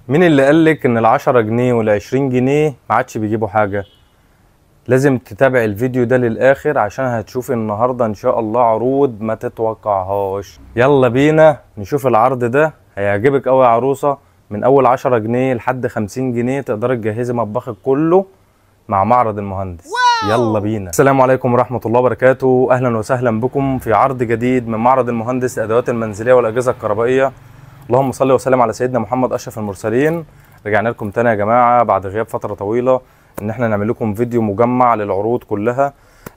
مين اللي قالك ان ال10 جنيه وال20 جنيه ما عادش بيجيبوا حاجة؟ لازم تتابع الفيديو ده للاخر عشان هتشوف النهاردة ان شاء الله عروض ما تتوقعهاش. يلا بينا نشوف العرض ده، هيعجبك قوي يا عروسة. من اول 10 جنيه لحد 50 جنيه تقدري تجهزي مطبخك كله مع معرض المهندس. يلا بينا. السلام عليكم ورحمة الله وبركاته، اهلا وسهلا بكم في عرض جديد من معرض المهندس للادوات المنزلية والاجهزة الكهربائية. اللهم صل وسلم على سيدنا محمد اشرف المرسلين. رجعنا لكم تاني يا جماعه بعد غياب فتره طويله ان احنا نعمل لكم فيديو مجمع للعروض كلها.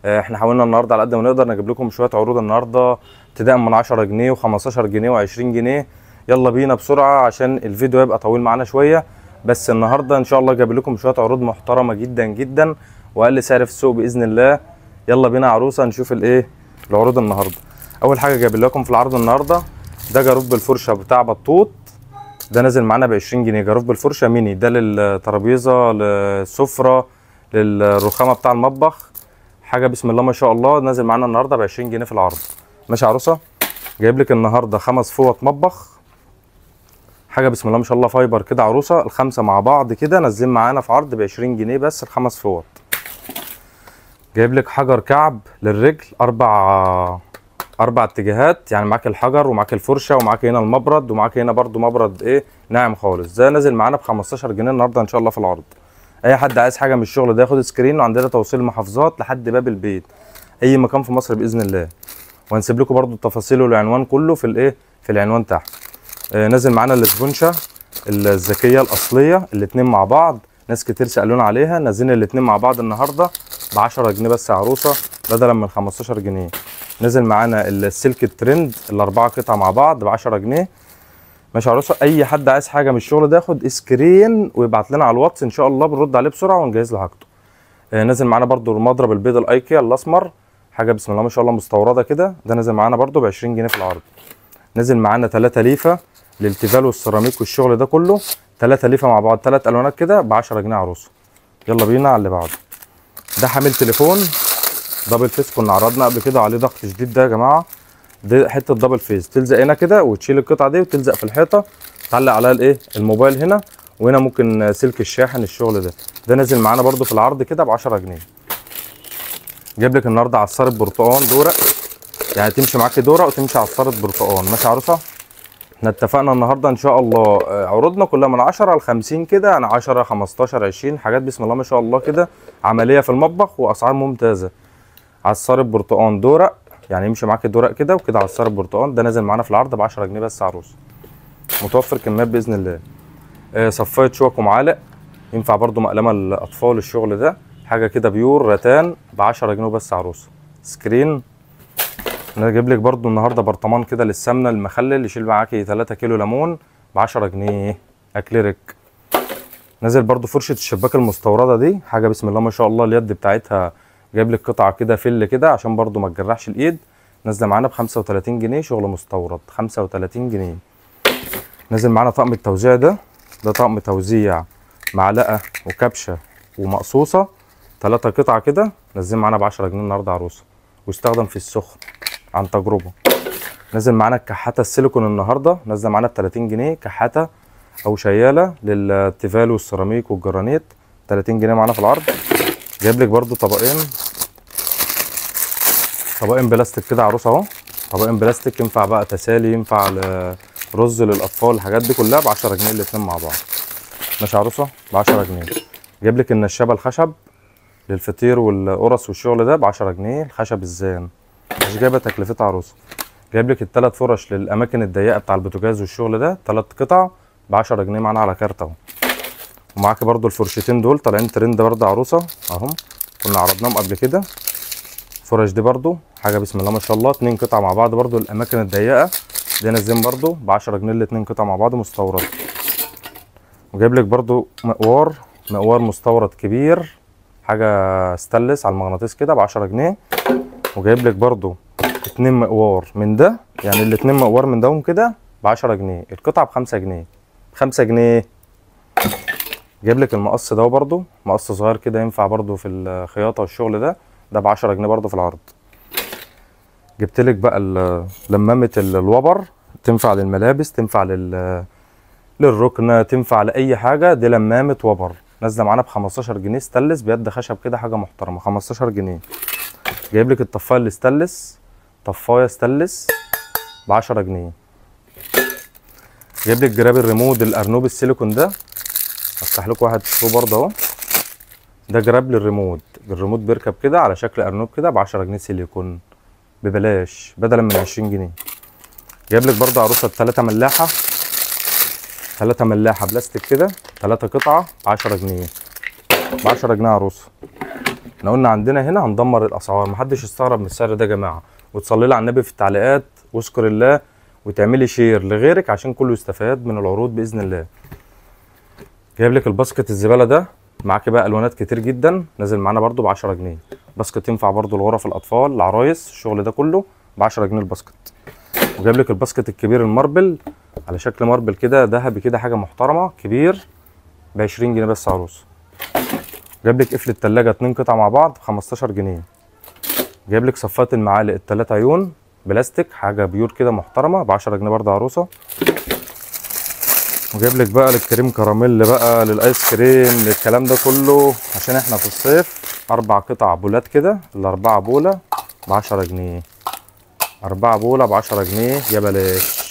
احنا حاولنا النهارده على قد ما نقدر نجيب لكم شويه عروض النهارده ابتداء من 10 جنيه و15 جنيه و20 جنيه. يلا بينا بسرعه عشان الفيديو هيبقى طويل معانا شويه، بس النهارده ان شاء الله جايب لكم شويه عروض محترمه جدا جدا واقل سعر في السوق باذن الله. يلا بينا يا عروسه نشوف العروض النهارده. اول حاجه جايب لكم في العرض النهارده ده جاروف بالفرشه بتاع بطوط، ده نازل معانا ب 20 جنيه. جاروف بالفرشه ميني، ده للترابيزه للسفره للرخامه بتاع المطبخ، حاجه بسم الله ما شاء الله. نازل معانا النهارده ب 20 جنيه في العرض. ماشي يا عروسه. جايب لك النهارده 5 فوط مطبخ، حاجه بسم الله ما شاء الله فايبر كده عروسه، الخمسه مع بعض كده نازلين معانا في عرض ب 20 جنيه بس الخمس فوط. جايب لك حجر كعب للرجل، اربع اتجاهات، يعني معاك الحجر ومعاك الفرشه ومعاك هنا المبرد ومعاك هنا برده مبرد ناعم خالص. ده نازل معانا ب 15 جنيه النهارده ان شاء الله في العرض. اي حد عايز حاجه من الشغل ده ياخد سكرين، وعندنا توصيل محافظات لحد باب البيت اي مكان في مصر باذن الله. وهنسيب لكم برده التفاصيل والعنوان كله في العنوان تحت. نازل معانا الاسبونشه الذكيه الاصليه الاثنين مع بعض، ناس كتير سالونا عليها. نازلين الاثنين مع بعض النهارده ب 10 جنيه بس يا عروسه بدلا من 15 جنيه. نزل معانا السلك الترند الاربعه قطعه مع بعض ب 10 جنيه. ماشي يا عروسه. اي حد عايز حاجه من الشغل ده ياخد سكرين ويبعت لنا على الواتس ان شاء الله بنرد عليه بسرعه ونجهز له حاجته. نازل معانا برده المضرب البيض الايكيا الاسمر، حاجه بسم الله ما شاء الله مستورده كده، ده نازل معانا برده ب 20 جنيه في العرض. نازل معانا 3 ليفه للتيفال والسيراميك والشغل ده كله، 3 ليفه مع بعض 3 الوانات كده ب 10 جنيه يا عروسه. يلا بينا على اللي بعده. ده حامل تليفون دبل فيس، كنا عرضنا قبل كده عليه ضغط شديد ده يا جماعه. دي حته دبل فيس تلزق هنا كده وتشيل القطعه دي وتلزق في الحيطه، تعلق عليها الموبايل هنا، وهنا ممكن سلك الشاحن الشغل ده. ده نازل معانا برده في العرض كده ب 10 جنيه. جايب لك النهارده عصاره برتقال دورق، يعني تمشي معاكي دورق وتمشي عصاره برتقال. ماشي يا عروسه. احنا اتفقنا النهارده ان شاء الله عروضنا كلها من 10 ل 50 كده، يعني 10 15 20 حاجات بسم الله ما شاء الله كده عمليه في المطبخ واسعار ممتازه. عصاره برتقال دورق، يعني يمشي معاك الدورق كده وكده عصاره برتقال، ده نازل معانا في العرض ب 10 جنيه بس عروسه. متوفر كميات باذن الله. صفايه شوك ومعالق، ينفع برده مقلمه للاطفال الشغل ده، حاجه كده بيور رتان ب 10 جنيه بس عروسه. سكرين. انا جايب لك برده النهارده برطمان كده للسمنه المخلل يشيل معاكي 3 كيلو ليمون ب 10 جنيه اكليريك. نازل برده فرشه الشباك المستورده دي، حاجه بسم الله ما شاء الله اليد بتاعتها. جايب لك قطعه كده فل كده عشان برده ما تجرحش الايد، نازله معانا ب 35 جنيه شغل مستورد 35 جنيه. نازل معانا طقم التوزيع ده طقم توزيع معلقه وكبشه ومقصوصه 3 قطع كده، نازلين معانا ب 10 جنيه النهارده عروسه، ويستخدم في السخن عن تجربه. نازل معانا الكحاته السيليكون النهارده، نازله معانا ب 30 جنيه كحاته او شياله للتيفال والسيراميك والجرانيت، 30 جنيه معانا في العرض. جايب لك برده طبقين بلاستيك كده عروسه اهو، طبقين بلاستيك ينفع بقى تسالي، ينفع رز للاطفال، الحاجات دي كلها ب 10 جنيه الاثنين مع بعض. ماشي عروسه ب 10 جنيه. جايب لك النشابه الخشب للفطير والقرص والشغل ده ب 10 جنيه، الخشب الزان مش جايبه تكلفتها عروسه. جايب لك الثلاث فرش للاماكن الضيقه بتاع البوتاجاز والشغل ده 3 قطع ب 10 جنيه معانا على كارت اهو. ومعاك برده الفرشتين دول طالعين ترند برده عروسه اهم، كنا عرضناهم قبل كده. الفرش دي برده حاجه بسم الله ما شاء الله 2 قطع مع بعض برده الاماكن الضيقه، دي نازلين برده ب 10 جنيه الاثنين قطع مع بعض مستورد. وجايب لك برده مقوار مستورد كبير، حاجه ستانلس على المغناطيس كده ب 10 جنيه. وجايب لك برده 2 مقوار من ده، يعني الاثنين مقوار من دوم كده ب 10 جنيه، القطعه ب 5 جنيه، 5 جنيه. جايب لك المقص ده برده مقص صغير كده ينفع برده في الخياطه والشغل ده ب 10 جنيه برده في العرض. جبت لك بقى لمامه الوبر، تنفع للملابس، تنفع للركنه، تنفع لاي حاجه. دي لمامه وبر نازله معانا ب 15 جنيه ستانلس بيد خشب كده، حاجه محترمه 15 جنيه. جايب لك الطفايه الاستانلس، طفايه ستانلس ب 10 جنيه. جايب لك جراب الريموت الارنوب السيليكون ده، افتح لكم واحد تشوفوه برضه اهو. ده جراب للريموت، الريموت بيركب كده على شكل ارنوب كده ب 10 جنيه سيليكون ببلاش بدلا من 20 جنيه. جايب لك برضه عروسه 3 ملاحه، 3 ملاحه بلاستيك كده، 3 قطعه ب 10 جنيه، ب 10 جنيه عروسه. احنا قلنا عندنا هنا هندمر الاسعار، محدش يستغرب من السعر ده يا جماعه. وتصلي لي على النبي في التعليقات واذكر الله وتعملي شير لغيرك عشان كله يستفاد من العروض باذن الله. جايب لك الباسكت الزباله ده، معاكي بقى الوانات كتير جدا، نازل معانا برده ب 10 جنيه. باسكت ينفع برده لغرف الاطفال، العرايس، الشغل ده كله ب 10 جنيه الباسكت. وجايب لك الباسكت الكبير الماربل على شكل ماربل كده ذهبي كده، حاجه محترمه كبير ب 20 جنيه بس عروسه. جايب لك قفل التلاجة 2 قطع مع بعض ب 15 جنيه. جايب لك صفات المعالق ال3 عيون بلاستيك، حاجه بيور كده محترمه ب 10 جنيه برده عروسه. وجايب لك بقى للكريم كراميل بقى، للايس كريم، للكلام ده كله عشان احنا في الصيف. 4 قطع بولات كده، ال4 بوله ب 10 جنيه، 4 بوله ب 10 جنيه يا بلاش.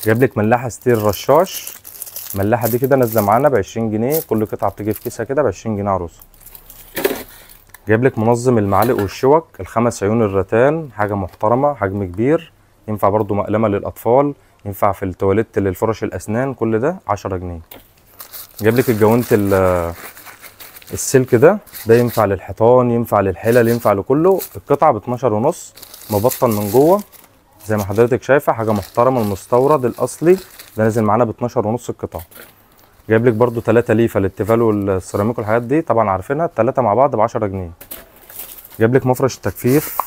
جايب لك ملاحه ستيل رشاش، الملاحه دي كده نازله معانا ب 20 جنيه، كل قطعه بتيجي في كيسها كده ب 20 جنيه عروسه. جايب لك منظم المعالق والشوك ال5 عيون الرتان، حاجه محترمه حجم كبير، ينفع برضو مقلمه للاطفال، ينفع في التواليت للفرش الاسنان، كل ده 10 جنيه. جايب لك الجوانت السلك ده ينفع للحيطان، ينفع للحلل، ينفع لكله. القطعه ب 12 ونص، مبطن من جوه زي ما حضرتك شايفه، حاجه محترمه، المستورد الاصلي ده نازل معانا ب 12 ونص القطعه. جايب لك برضو 3 ليفه للتيفال والسيراميك والحاجات دي طبعا عارفينها، الثلاثه مع بعض ب 10 جنيه. جايب لك مفرش التجفيف،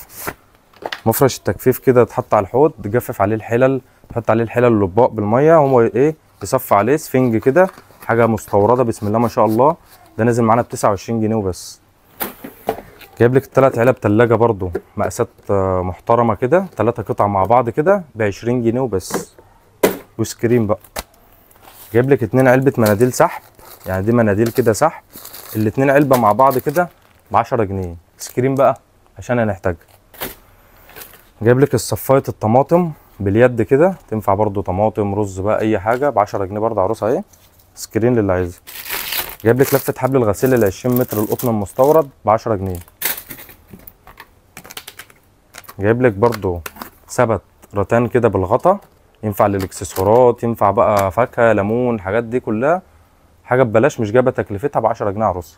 مفرش التجفيف كده تحط على الحوض تجفف عليه الحلل، تحط عليه الحلل والاطباق بالميه، هو ايه يصفي عليه سفنج كده، حاجه مستورده بسم الله ما شاء الله، ده نازل معانا ب 29 جنيه وبس. جايب لك ال3 علب ثلاجه برضو مقاسات محترمه كده، 3 قطع مع بعض كده ب 20 جنيه وبس، وسكرين بقى. جايب لك 2 علبه مناديل سحب، يعني دي مناديل كده سحب، ال2 علبه مع بعض كده ب 10 جنيه، سكرين بقى عشان هنحتاجها. جايب لك الصفايه الطماطم باليد كده، تنفع برضو طماطم رز بقى اي حاجه ب 10 جنيه برضو عروسه اهي، سكرين للي عايزها. جايب لك لفه حبل الغسيل ال 20 متر القطن المستورد ب 10 جنيه. جايب لك برضو سبت رتان كده بالغطا، ينفع للاكسسوارات، ينفع بقى فاكهه ليمون، الحاجات دي كلها حاجه ببلاش، مش جايبه تكلفتها ب 10 جنيه عروسه.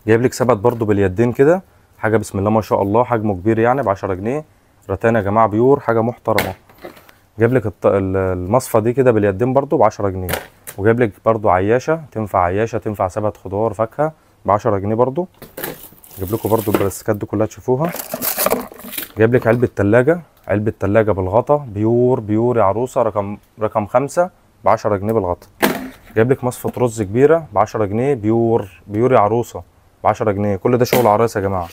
جايب لك سبت برضو باليدين كده، حاجه بسم الله ما شاء الله، حجمه كبير يعني ب 10 جنيه، رتان يا جماعه بيور، حاجه محترمه. جايب لك المصفى دي كده باليدين برضو ب 10 جنيه. وجايب لك برضو عياشه، تنفع عياشه، تنفع سبت خضار فاكهه ب 10 جنيه برضو. جايب لكم برضو البلاستيكات دي كلها تشوفوها. جايب لك علبه ثلاجه، علبه ثلاجه بالغطا بيور بيور يا عروسه، رقم 5 ب 10 جنيه بالغطا. جايب لك مصفى رز كبيره ب 10 جنيه بيور بيور يا عروسه ب 10 جنيه، كل ده شغل عرايس يا جماعه.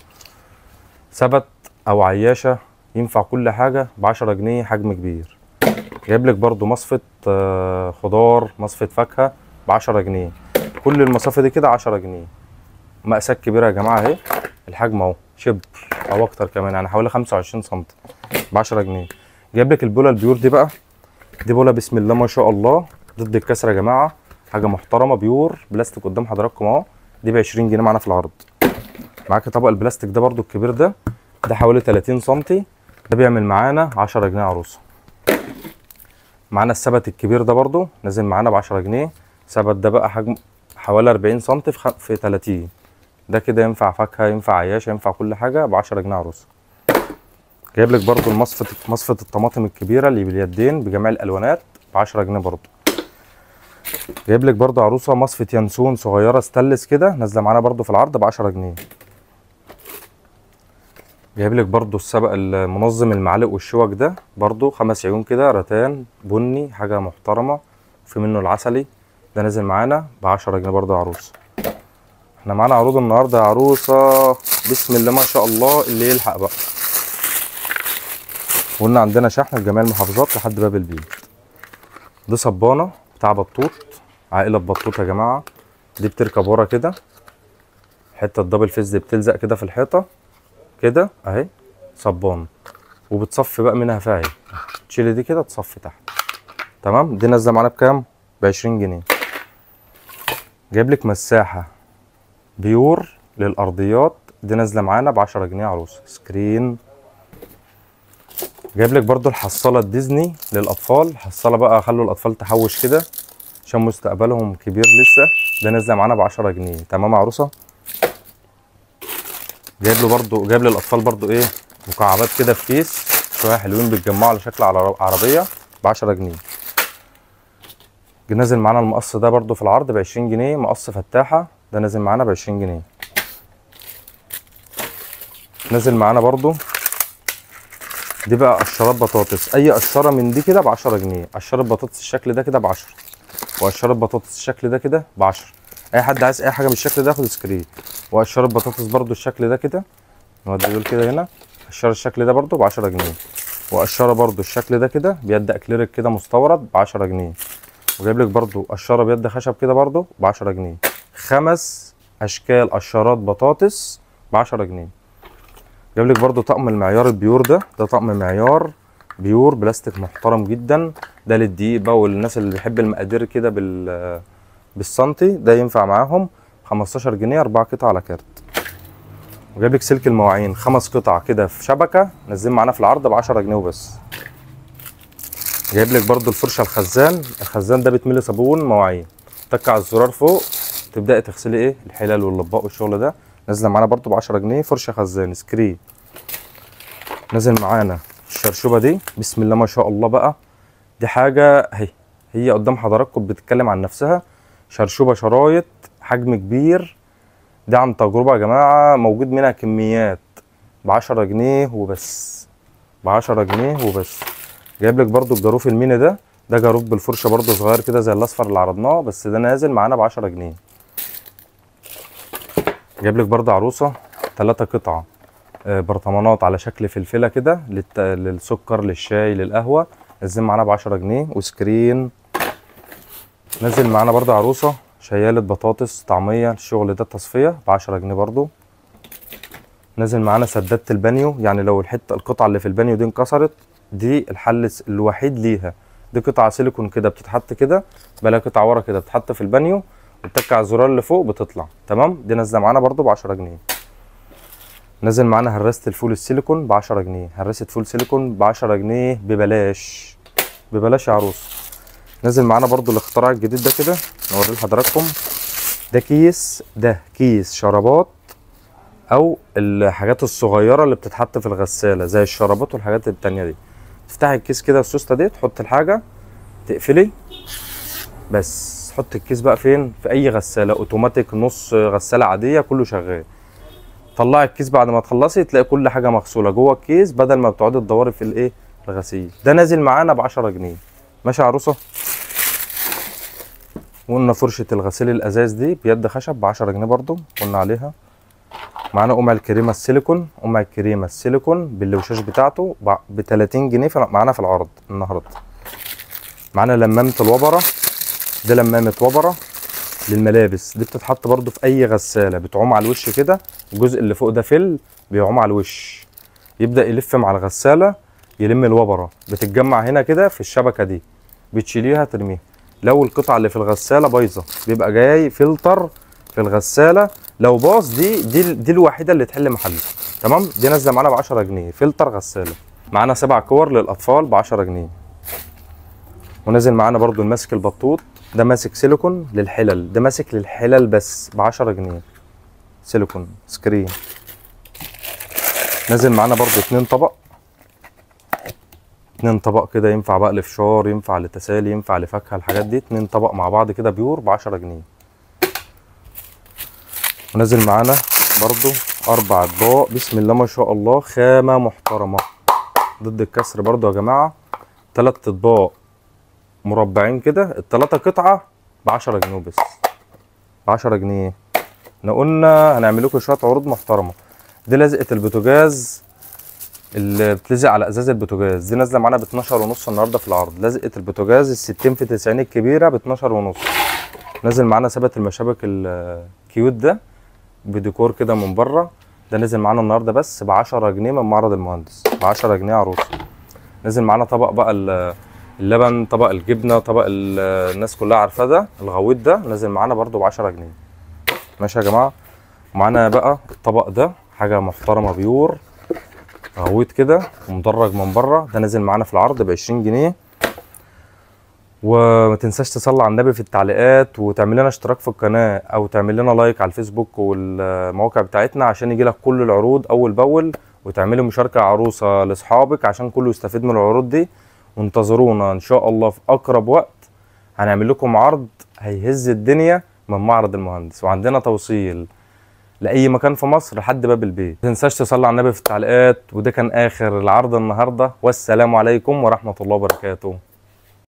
سبت او عياشه ينفع كل حاجه ب 10 جنيه، حجم كبير. جايب لك برضو مصفى خضار، مصفى فاكهه ب 10 جنيه، كل المصافي دي كده 10 جنيه، مقاسات كبيره يا جماعه اهي، الحجم اهو شبر او اكتر كمان، يعني حوالي 25 سم ب 10 جنيه. جايب لك البوله البيور دي بقى، دي بوله بسم الله ما شاء الله ضد الكسر يا جماعه، حاجه محترمه بيور بلاستيك قدام حضراتكم اهو، دي ب 20 جنيه معانا في العرض. معاك طبق البلاستيك ده برضو الكبير ده حوالي 30 سم، ده بيعمل معانا 10 جنيه عروسه. معانا السبت الكبير ده برضو نازل معانا ب 10 جنيه، سبت ده بقى حجم حوالي 40 سم في 30، ده كده ينفع فاكهه، ينفع عياشه، ينفع كل حاجه ب 10 جنيه عروسه. جايب لك برضو مصفة الطماطم الكبيره اللي باليدين بجميع الالوانات ب 10 جنيه برضو. جايب لك برضو عروسه مصفة ينسون صغيره ستانلس كده، نازله معانا برضو في العرض ب 10 جنيه. جايب لك برضو المنظم المعالق والشوك ده برضو 5 عيون كده رتان بني، حاجه محترمه، في منه العسلي، ده نازل معانا ب 10 جنيه برضو يا عروسه. احنا معانا عروض النهارده يا عروسه بسم الله ما شاء الله، اللي يلحق بقى. قلنا عندنا شحن لجميع المحافظات لحد باب البيت. دي صبانه بتاع بطوط، عائله بطوط يا جماعه. دي بتركب ورا كده، حته دبل فيس دي بتلزق كده في الحيطه كده اهي، صبان. وبتصفي بقى منها فيها اهي، تشيلي دي كده تصفي تحت. تمام. دي نازله معانا بكام؟ ب20 جنيه. جايب لك مساحه بيور للارضيات، دي نازله معانا ب10 جنيه عروسه سكرين. جايب لك برضو الحصاله الديزني للاطفال، حصاله بقى خلوا الاطفال تحوش كده عشان مستقبلهم كبير لسه. ده نازله معانا ب10 جنيه. تمام يا عروسه. جايب للاطفال برضو ايه، مكعبات كده في كيس شويه حلوين بيتجمعوا على شكل عربيه ب10 جنيه. نازل معانا المقص ده برضو في العرض ب20 جنيه، مقص فتاحه ده نازل معانا ب20 جنيه. نازل معانا برضو دي بقى قشرات بطاطس، اي قشره من دي كده ب10 جنيه. قشره بطاطس الشكل ده كده ب10، وقشره بطاطس الشكل ده كده ب10. اي حد عايز اي حاجه بالشكل ده ياخد سكرين. وقشره بطاطس برضو الشكل ده كده، نودي دول كده هنا. قشره الشكل ده برضو ب10 جنيه. وقشره برضو الشكل ده كده بيد اكليريك كده مستورد ب10 جنيه. وجايب لك برضو قشره بيد خشب كده برضو ب10 جنيه. 5 اشكال قشرات بطاطس ب10 جنيه. جايب لك برضو طقم المعيار البيور ده طقم معيار بيور بلاستيك محترم جدا. ده للدقيق بقى والناس اللي بيحب المقادير كده بالسنتي، ده ينفع معاهم. 15 جنيه 4 قطع على كارت. وجايب لك سلك المواعين 5 قطع كده في شبكه، نازلين معانا في العرض ب10 جنيه وبس. جايب لك برضو الفرشه الخزان ده بتملي صابون مواعين، تك على الزرار فوق تبداي تغسلي ايه الحلال والاطباق والشغل ده. نازله معانا برضو ب10 جنيه فرشه خزان سكرين. نازل معانا الشرشوبه دي بسم الله ما شاء الله بقى، دي حاجه اهي، هي قدام حضراتكم بتتكلم عن نفسها. شرشوبه شرايط حجم كبير، دي عن تجربه يا جماعه، موجود منها كميات ب10 جنيه وبس. ب10 جنيه وبس. جايب لك برضو الجاروف الميني ده جاروف بالفرشه برضو صغير كده زي الاصفر اللي عرضناه، بس ده نازل معانا ب10 جنيه. جايب لك برضو عروسه 3 قطع برطمانات على شكل فلفله كده للسكر للشاي للقهوه، نازل معانا ب10 جنيه وسكرين. نازل معانا برضو عروسه شياله بطاطس طعميه، الشغل ده تصفيه ب10 جنيه برضو. نازل معانا سدادة البانيو، يعني لو القطعه اللي في البانيو دي انكسرت، دي الحل الوحيد ليها. دي قطعه سيليكون كده بتتحط كده، بلا قطعه ورا كده بتتحط في البانيو وتتك على الزرار اللي فوق بتطلع. تمام. دي نازله معانا برضو ب10 جنيه. نازل معانا هراسه الفول السيليكون ب10 جنيه، هراسه فول سيليكون ب10 جنيه ببلاش ببلاش يا عروس. نازل معانا برضو الاختراع الجديد ده كده، نوريه لحضراتكم. ده كيس شرابات او الحاجات الصغيره اللي بتتحط في الغساله زي الشرابات والحاجات التانيه دي. تفتحي الكيس كده السوسته دي، تحط الحاجه تقفلي بس. تحط الكيس بقى فين؟ في اي غساله اوتوماتيك، نص غساله عاديه، كله شغال. طلعي الكيس بعد ما تخلصي تلاقي كل حاجه مغسوله جوه الكيس، بدل ما بتقعدي تدوري في الايه الغسيل. ده نازل معانا ب10 جنيه. ماشي يا عروسه. وقلنا فرشه الغسيل الازاز دي بيد خشب ب10 جنيه برضو قلنا عليها. معانا قمع الكريمه السيليكون بالوشاش بتاعته ب30 جنيه معانا في العرض النهارده. معانا لمامه الوبره، دي لمامه وبره للملابس، دي بتتحط برضو في اي غساله، بتعوم على الوش كده، الجزء اللي فوق ده فل بيعوم على الوش، يبدا يلف مع الغساله يلم الوبره، بتتجمع هنا كده في الشبكه دي، بتشيليها ترميها. لو القطعه اللي في الغساله بايظه بيبقى جاي فلتر في الغساله، لو باظ دي الوحيده اللي تحل محله. تمام. دي نازله معانا ب10 جنيه فلتر غساله. معانا 7 كور للاطفال ب10 جنيه. ونازل معانا برضو الماسك البطوط، ده ماسك سيليكون للحلل، ده ماسك للحلل بس ب10 جنيه سيليكون سكرين. نازل معانا برضو 2 طبق كده، ينفع بقى لفشار، ينفع لتسالي، ينفع لفاكهه، الحاجات دي 2 طبق مع بعض كده بيور ب10 جنيه. ونازل معانا برضو 4 اطباق بسم الله ما شاء الله، خامه محترمه ضد الكسر برضو يا جماعه. 3 اطباق مربعين كده، ال3 قطعه ب10 جنيه بس. ب10 جنيه. احنا قلنا هنعمل لكم شويه عروض محترمه. دي لزقه البوتاجاز اللي بتلزق على ازاز البوتاجاز دي نازله معانا ب 12 ونص النهارده في العرض. لزقه البوتاجاز ال 60 في 90 الكبيره ب 12 ونص. نازل معانا ثبت المشابك الكيوت ده بديكور كده من بره، ده نزل معانا النهارده بس ب 10 جنيه من معرض المهندس، ب 10 جنيه عروسه. نزل معانا طبق بقى اللبن، طبق الجبنه، طبق الناس كلها عارفاه ده، الغويط ده نزل معانا برده ب 10 جنيه. ماشي يا جماعه. ومعانا بقى الطبق ده حاجه محترمه بيور غويط كده ومدرج من بره، ده نزل معانا في العرض ب 20 جنيه. وما تنساش تصلي على النبي في التعليقات، وتعمل لنا اشتراك في القناه او تعمل لنا لايك على الفيسبوك والمواقع بتاعتنا عشان يجي لك كل العروض اول باول، وتعملي مشاركه عروسه لاصحابك عشان كله يستفيد من العروض دي. وانتظرونا ان شاء الله في اقرب وقت هنعمل لكم عرض هيهز الدنيا من معرض المهندس، وعندنا توصيل لاي مكان في مصر لحد باب البيت. ما تنساش تصلي على النبي في التعليقات. وده كان اخر العرض النهارده، والسلام عليكم ورحمه الله وبركاته.